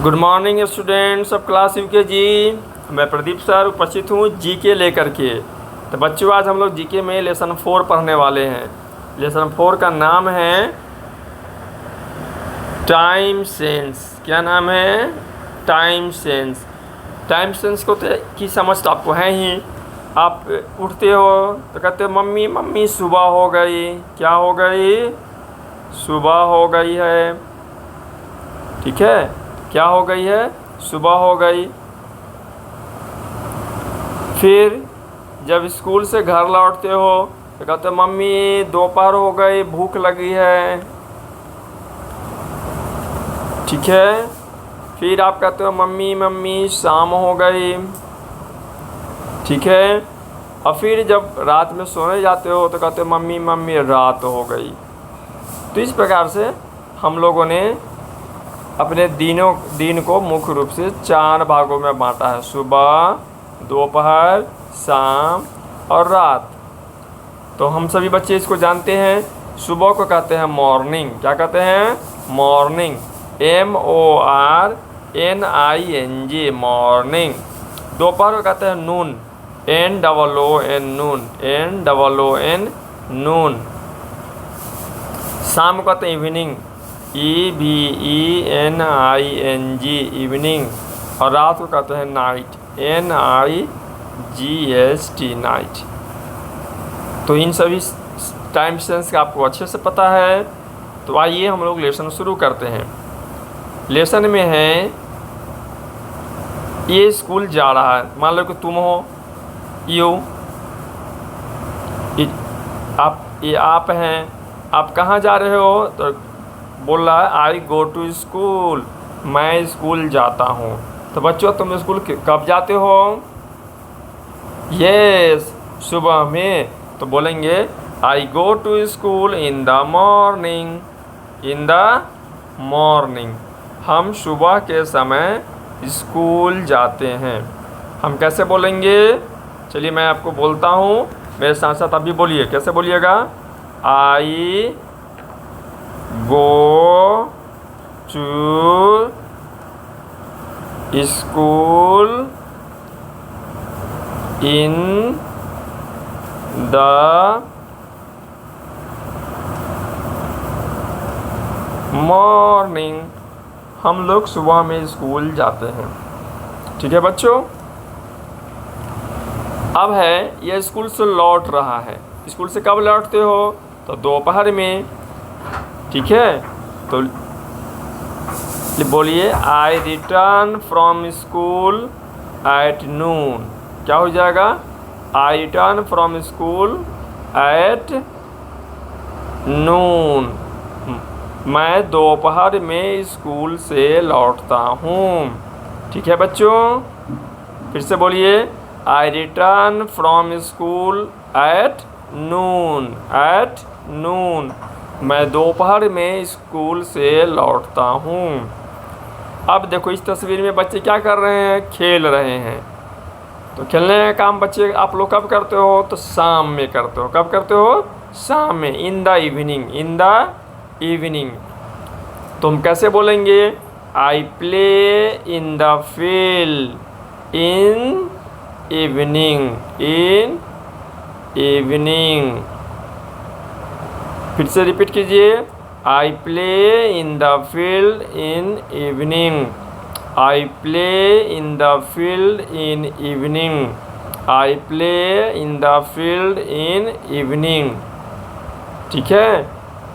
Good morning students of class UKG. मैं Pradeep sir उपस्थित हूँ जीके लेकर के। तो बच्चों आज हम लोग जीके में लेसन 4 पढ़ने वाले हैं। लेसन 4 का नाम है टाइम सेंस। क्या नाम है? Time sense. टाइम सेंस को की समझ तो आपको है ही। आप उठते हो तो कहते हो मम्मी मम्मी सुबह हो गई। क्या हो गई? सुबह हो गई है। ठीक है, क्या हो गई है? सुबह हो गई। फिर जब स्कूल से घर लौटते हो तो कहते हो मम्मी दोपहर हो गई, भूख लगी है। ठीक है, फिर आप कहते हो मम्मी मम्मी शाम हो गई। ठीक है, और फिर जब रात में सोने जाते हो तो कहते हो मम्मी मम्मी रात हो गई। तो इस प्रकार से हम लोगों ने अपने दिन को मुख्य रूप से 4 भागों में बांटा है: सुबह, दोपहर, शाम और रात। तो हम सभी बच्चे इसको जानते हैं। सुबह को कहते हैं मॉर्निंग। क्या कहते हैं? मॉर्निंग। MORNING morning. दोपहर को कहते हैं नून। NOON नून। शाम को कहते हैं इवनिंग। EVENING evening. और रात को कहते हैं नाइट। NIGHT night. तो इन सभी टाइम सेंस का आपको अच्छे से पता है। तो आइए हम लोग लेसन शुरू करते हैं। लेसन में है ये स्कूल जा रहा है। मान लो कि तुम हो, ये आप हैं। आप कहाँ जा रहे हो? तो बोल रहा है आई गो टू स्कूल। मैं स्कूल जाता हूँ। तो बच्चों तुम स्कूल कब जाते हो? यस, सुबह में। तो बोलेंगे I go to school in the morning. In the morning. हम सुबह के समय स्कूल जाते हैं। हम कैसे बोलेंगे? चलिए मैं आपको बोलता हूँ, मेरे साथ साथ आप भी बोलिए। कैसे बोलिएगा? I go to school in the morning. हम लोग सुबह में स्कूल जाते हैं। ठीक है बच्चों, अब है यह स्कूल से लौट रहा है। स्कूल से कब लौटते हो? तो दोपहर में। ठीक है, तो बोलिए I return from school at noon. क्या हो जाएगा? I return from school at noon. मैं दोपहर में स्कूल से लौटता हूँ। ठीक है बच्चों, फिर से बोलिए I return from school at noon. At noon. मैं दोपहर में स्कूल से लौटता हूँ। अब देखो इस तस्वीर में बच्चे क्या कर रहे हैं? खेल रहे हैं। तो खेलने का काम बच्चे आप लोग कब करते हो? तो शाम में करते हो। कब करते हो? शाम में। In the evening. In the evening. तो हम कैसे बोलेंगे? I play in the field in evening. In evening. फिर से रिपीट कीजिए। I play in the field in evening. I play in the field in evening. I play in the field in evening. ठीक है,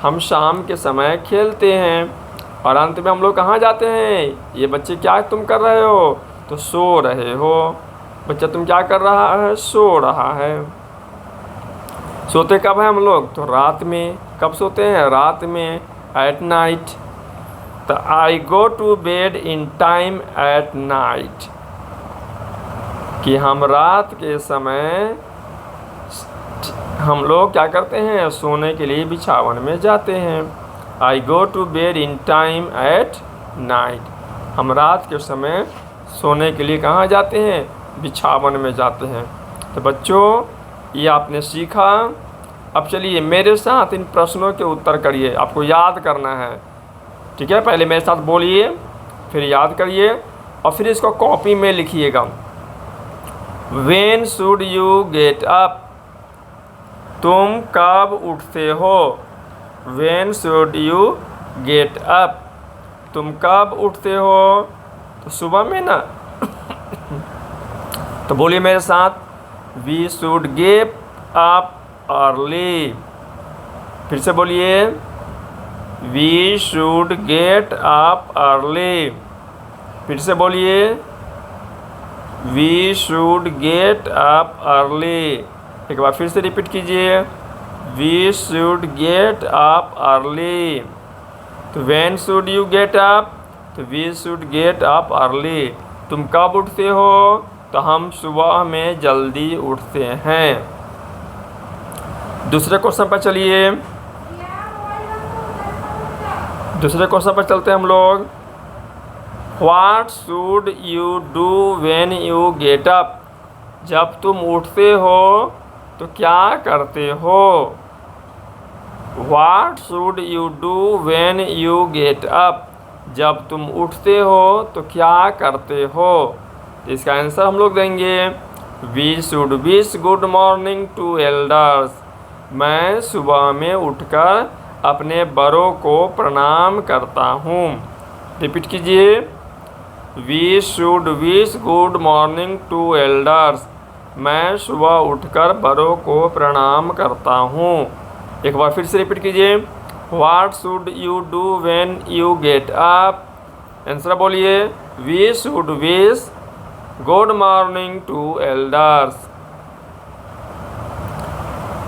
हम शाम के समय खेलते हैं। और अंत में हम लोग कहाँ जाते हैं? ये बच्चे क्या तुम कर रहे हो? तो सो रहे हो। बच्चा तुम क्या कर रहा है? सो रहा है। सोते कब है हम लोग? तो रात में। कब सोते हैं? रात में। At night. तो I go to bed in time at night. कि हम रात के समय हम लोग क्या करते हैं? सोने के लिए बिछावन में जाते हैं। I go to bed in time at night. हम रात के समय सोने के लिए कहाँ जाते हैं? बिछावन में जाते हैं। तो बच्चों ये आपने सीखा। अब चलिए मेरे साथ इन प्रश्नों के उत्तर करिए। आपको याद करना है। ठीक है, पहले मेरे साथ बोलिए, फिर याद करिए और फिर इसको कॉपी में लिखिएगा। When should you get up, तुम कब उठते हो। When should you get up, तुम कब उठते हो, तो सुबह में ना। तो बोलिए मेरे साथ, we should get up early. फिर से बोलिए, we should get up early. फिर से बोलिए, we should get up early. एक बार फिर से रिपीट कीजिए, we should get up early. तो when should you get up, तो we should get up early. तुम कब उठते हो, तो हम सुबह में जल्दी उठते हैं। दूसरे क्वेश्चन पर चलिए, दूसरे क्वेश्चन पर चलते हैं हम लोग। What should you do when you get up, जब तुम उठते हो तो क्या करते हो। What should you do when you get up, जब तुम उठते हो तो क्या करते हो। इसका आंसर हम लोग देंगे, we should wish good morning to elders. मैं सुबह में उठकर अपने बड़ों को प्रणाम करता हूँ। रिपीट कीजिए, we should wish good morning to elders. मैं सुबह उठकर बड़ों को प्रणाम करता हूँ। एक बार फिर से रिपीट कीजिए, what should you do when you get up. Answer बोलिए, we should wish good morning to elders.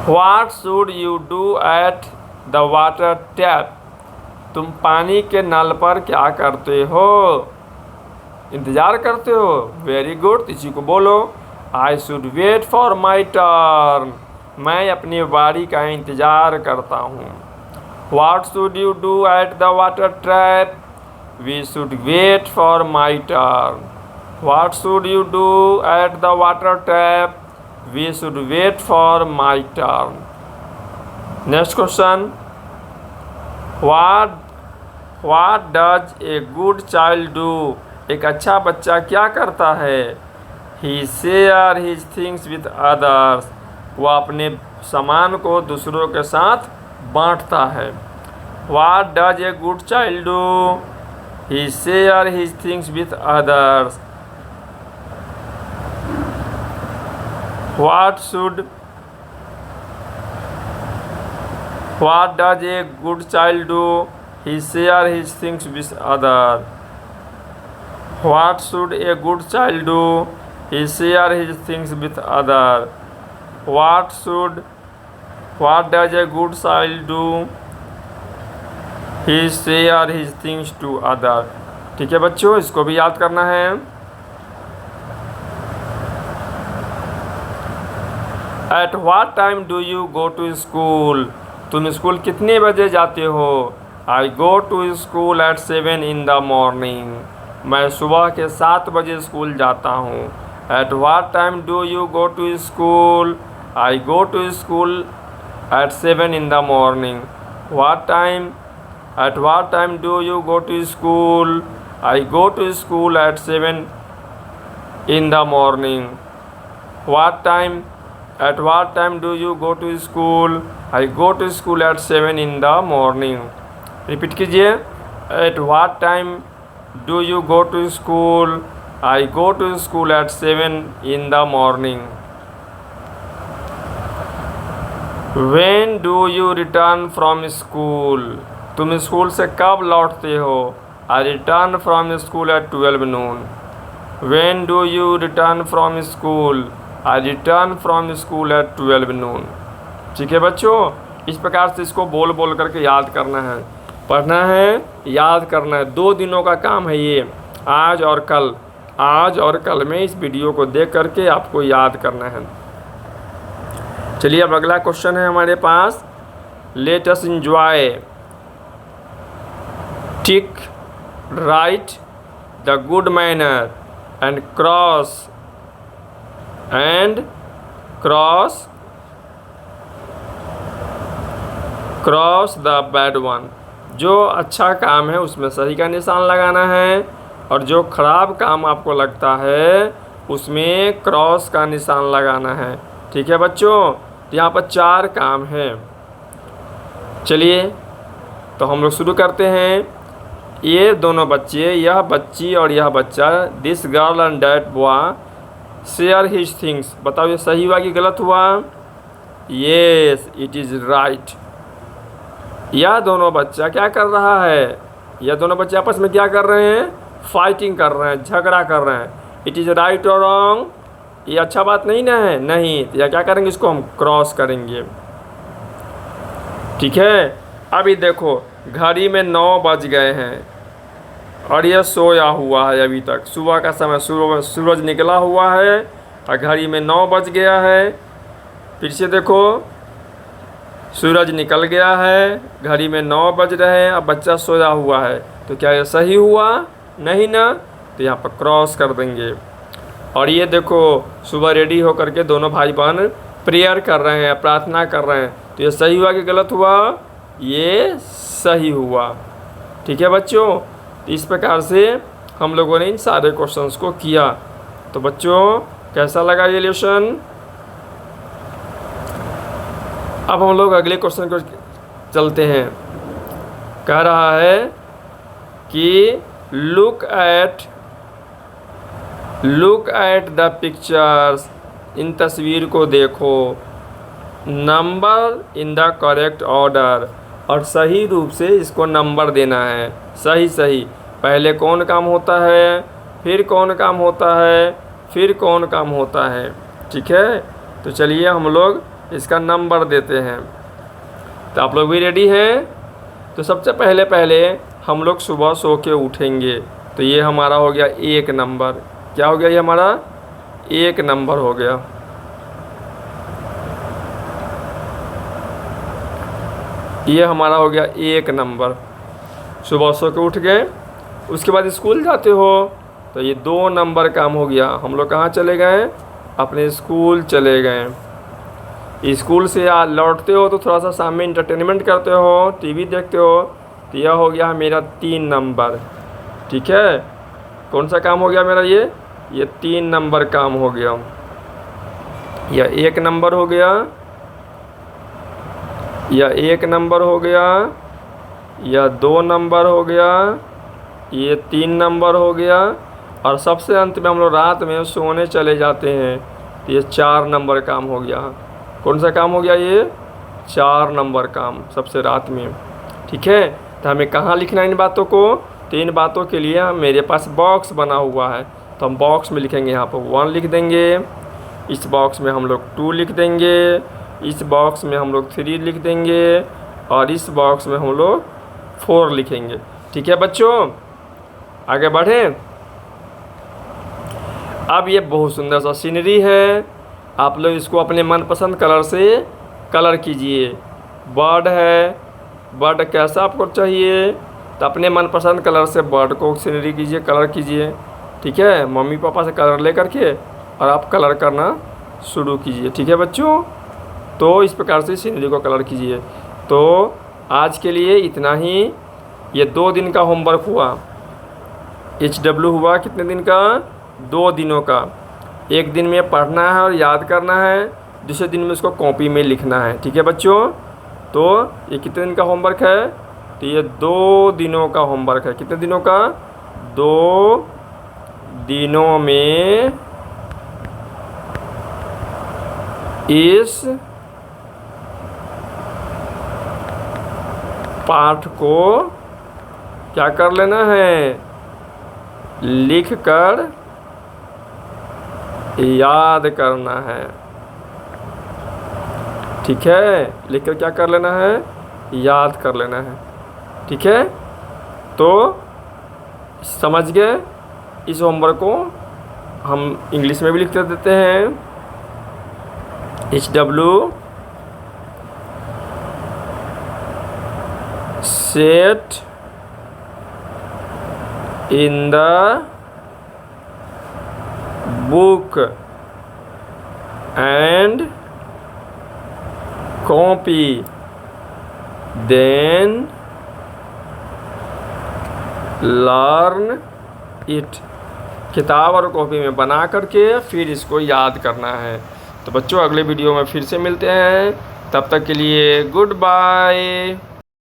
What should you do at the water tap, तुम पानी के नल पर क्या करते हो, इंतज़ार करते हो। वेरी गुड, इसी को बोलो, I should wait for my turn. मैं अपनी बारी का इंतज़ार करता हूँ। What should you do at the water tap, we should wait for my turn. What should you do at the water tap, we should wait for my turn. Next question, what does a good child do, एक अच्छा बच्चा क्या करता है। He share his things with others, वह अपने सामान को दूसरों के साथ बांटता है। What does a good child do, he share his things with others. What does a good child do? He share his things with others. What should a good child do? He share his things with others. What does a good child do? He share his things to others. ठीक है बच्चों, इसको भी याद करना है। At what time do you go to school? तुम school कितने बजे जाते हो। I go to school at 7 in the morning. मैं सुबह के 7 बजे स्कूल जाता हूँ। At what time do you go to school? I go to school at 7 in the morning. At what time do you go to school? I go to school at 7 in the morning. At what time do you go to school? I go to school at 7 in the morning. Repeat कीजिए, at what time do you go to school? I go to school at 7 in the morning. When do you return from school? तुम school से कब लौटते हो। I return from school at 12 noon. When do you return from school? I return from school at 12 noon. ठीक है बच्चों, इस प्रकार से इसको बोल बोल करके याद करना है, पढ़ना है, याद करना है। 2 दिनों का काम है ये, आज और कल। आज और कल में इस वीडियो को देख करके आपको याद करना है। चलिए अब अगला क्वेश्चन है हमारे पास, let us enjoy. Tick, right the good manner and cross the bad one. जो अच्छा काम है उसमें सही का निशान लगाना है और जो ख़राब काम आपको लगता है उसमें क्रॉस का निशान लगाना है। ठीक है बच्चों, यहाँ पर 4 काम हैं। चलिए तो हम लोग शुरू करते हैं। ये दोनों बच्चे, यह बच्ची और यह बच्चा, this girl and that boy share his things. बताओ ये सही हुआ कि गलत हुआ? Yes, it is right. यह दोनों बच्चा क्या कर रहा है? यह दोनों बच्चे आपस में क्या कर रहे हैं? फाइटिंग कर रहे हैं, झगड़ा कर रहे हैं। इट इज़ राइट और रॉन्ग? ये अच्छा बात नहीं ना है? नहीं। तो यह क्या करेंगे? इसको हम क्रॉस करेंगे। ठीक है। अभी देखो घड़ी में 9 बज गए हैं और यह सोया हुआ है अभी तक। सुबह का समय, सूरज निकला हुआ है और घड़ी में 9 बज गया है। फिर से देखो सूरज निकल गया है, घड़ी में 9 बज रहे हैं, अब बच्चा सोया हुआ है। तो क्या यह सही हुआ? नहीं ना। तो यहाँ पर क्रॉस कर देंगे। और ये देखो सुबह रेडी होकर के दोनों भाई बहन प्रेयर कर रहे हैं, प्रार्थना कर रहे हैं। तो ये सही हुआ कि गलत हुआ? ये सही हुआ। ठीक है बच्चों, तो इस प्रकार से हम लोगों ने इन सारे क्वेश्चंस को किया। तो बच्चों कैसा लगा ये लेसन? अब हम लोग अगले क्वेश्चन को चलते हैं। कह रहा है कि लुक एट द पिक्चर्स, इन तस्वीर को देखो, number in the correct order, और सही रूप से इसको नंबर देना है। सही पहले कौन काम होता है, फिर कौन काम होता है, फिर कौन काम होता है। ठीक है, तो चलिए हम लोग इसका नंबर देते हैं। तो आप लोग भी रेडी हैं? तो सबसे पहले हम लोग सुबह सो के उठेंगे। तो ये हमारा हो गया 1 नंबर। क्या हो गया? ये हमारा 1 नंबर हो गया। ये हमारा हो गया 1 नंबर। सुबह सो के उठ गए, उसके बाद स्कूल जाते हो तो ये 2 नंबर काम हो गया। हम लोग कहाँ चले गए? अपने स्कूल चले गए। स्कूल से लौटते हो तो थोड़ा सा शाम में इंटरटेनमेंट करते हो, टीवी देखते हो। तो यह हो गया मेरा 3 नंबर। ठीक है, कौन सा काम हो गया मेरा? ये 3 नंबर काम हो गया। यह 1 नंबर हो गया, यह 1 नंबर हो गया, यह 2 नंबर हो गया, ये 3 नंबर हो गया, और सबसे अंत में हम लोग रात में सोने चले जाते हैं तो ये 4 नंबर काम हो गया। कौन सा काम हो गया? ये 4 नंबर काम सबसे रात में। ठीक है, तो हमें कहाँ लिखना है इन बातों को? तो इन बातों के लिए मेरे पास बॉक्स बना हुआ है, तो हम बॉक्स में लिखेंगे। यहाँ पर 1 लिख देंगे, इस बॉक्स में हम लोग 2 लिख देंगे, इस बॉक्स में हम लोग 3 लिख देंगे, और इस बॉक्स में हम लोग 4 लिखेंगे। ठीक है बच्चों, आगे बढ़ें। अब ये बहुत सुंदर सा सीनरी है, आप लोग इसको अपने मनपसंद कलर से कलर कीजिए। बर्ड है, बर्ड कैसा आपको चाहिए? तो अपने मनपसंद कलर से बर्ड को सीनरी कीजिए, कलर कीजिए। ठीक है, मम्मी पापा से कलर ले करके और आप कलर करना शुरू कीजिए। ठीक है बच्चों, तो इस प्रकार से सीनरी को कलर कीजिए। तो आज के लिए इतना ही। ये 2 दिन का होमवर्क हुआ। HW हुआ कितने दिन का? 2 दिनों का। एक दिन में पढ़ना है और याद करना है, दूसरे दिन में उसको कॉपी में लिखना है। ठीक है बच्चों, तो ये कितने दिन का होमवर्क है? तो ये 2 दिनों का होमवर्क है। कितने दिनों का? 2 दिनों में इस पाठ को क्या कर लेना है? लिख कर याद करना है। ठीक है, लिख कर क्या कर लेना है? याद कर लेना है। ठीक है, तो समझ गए? इस होमवर्क को हम इंग्लिश में भी लिख देते हैं। HW set in the book and copy, then learn it. किताब और कॉपी में बना करके फिर इसको याद करना है। तो बच्चों अगले वीडियो में फिर से मिलते हैं, तब तक के लिए गुड बाय।